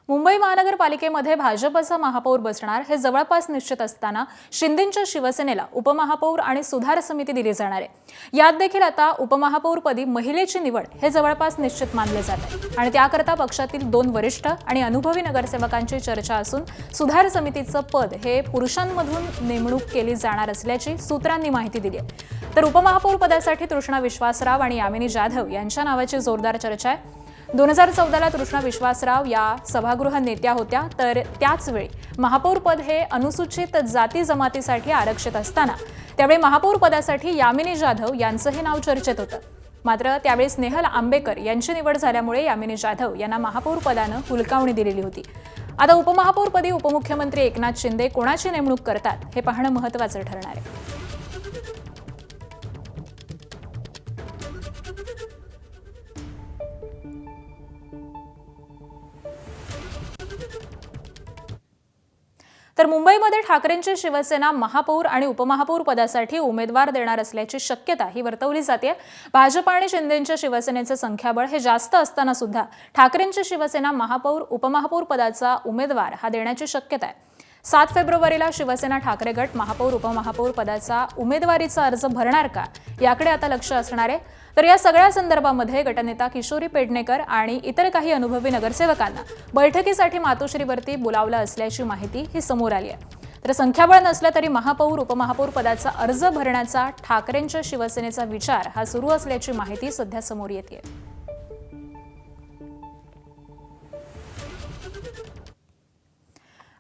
मुंबई महानगरपालिकेमध्ये भाजपचा महापौर बसणार हे जवळपास निश्चित असताना शिंदेंच्या शिवसेनेला उपमहापौर आणि सुधार समिती दिली जाणार आहे। यात देखील आता उपमहापौरपदी महिलेची निवड हे जवळपास निश्चित मानले जात आहे आणि त्याकरता पक्षातील 2 वरिष्ठ आणि अनुभवी नगरसेवकांची चर्चा असून सुधार समितीचं पद हे पुरुषांमधून नेमणूक केली जाणार असल्याची सूत्रांनी माहिती दिली आहे। तर उपमहापौर पदासाठी तृष्णा विश्वासराव आणि यामिनी जाधव यांच्या नावाची जोरदार चर्चा आहे। 2014ला तृष्णा विश्वासराव या सभागृह नेत्या होत्या, तर त्याच वेळी महापौर पद हे अनुसूचित जाती जमातीसाठी आरक्षित असताना त्यावेळी महापौर पदासाठी यामिनी जाधव यांचंही नाव चर्चेत होतं। मात्र त्यावेळी स्नेहल आंबेकर यांची निवड झाल्यामुळे यामिनी जाधव यांना महापौर पदानं हुलकावणी दिलेली होती। आता उपमहापौरपदी उपमुख्यमंत्री एकनाथ शिंदे कोणाची नेमणूक करतात हे पाहणं महत्त्वाचं ठरणार आहे। तर मुंबईमध्ये ठाकरेंची शिवसेना महापौर आणि उपमहापौर पदासाठी उमेदवार देणार असल्याची शक्यता ही वर्तवली जाते। भाजप आणि शिंदेंच्या शिवसेनेचे संख्याबळ हे जास्त असताना सुद्धा ठाकरेंची शिवसेना महापौर उपमहापौर पदाचा उमेदवार हा देण्याची शक्यता आहे। 7 फेब्रुवारीला शिवसेना ठाकरे गट महापौर उपमहापौर पदाचा उमेदवारीचा अर्ज भरणार का याकडे आता लक्ष असणार आहे। तर या सगळ्या संदर्भामध्ये गटनेता किशोरी पेडणेकर आणि इतर काही अनुभवी नगरसेवकांना बैठकीसाठी मातोश्रीवरती बोलावलं असल्याची माहिती ही समोर आली आहे। तर संख्याबळ नसलं तरी महापौर उपमहापौर पदाचा अर्ज भरण्याचा ठाकरेंच्या शिवसेनेचा विचार हा सुरू असल्याची माहिती सध्या समोर येते।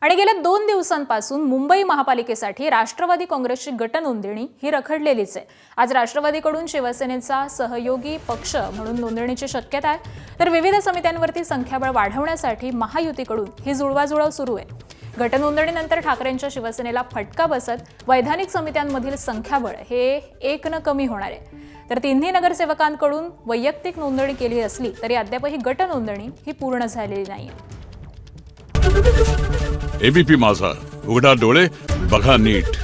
आणि गेल्या 2 दिवसांपासून मुंबई महापालिकेसाठी राष्ट्रवादी काँग्रेसची गटनोंदणी ही रखडलेलीच आहे। आज राष्ट्रवादीकडून शिवसेनेचा सहयोगी पक्ष म्हणून नोंदणीची शक्यता आहे, तर विविध समित्यांवरती संख्याबळ वाढवण्यासाठी महायुतीकडून ही जुळवाजुळव सुरू आहे। गटनोंदणीनंतर ठाकरेंच्या शिवसेनेला फटका बसत वैधानिक समित्यांमधील संख्याबळ हे 1 न कमी होणार आहे। तर तिन्ही नगरसेवकांकडून वैयक्तिक नोंदणी केली असली तरी अद्यापही गटनोंदणी ही पूर्ण झालेली नाहीये। एबीपी माझा, उघडा डोळे बघा नीट।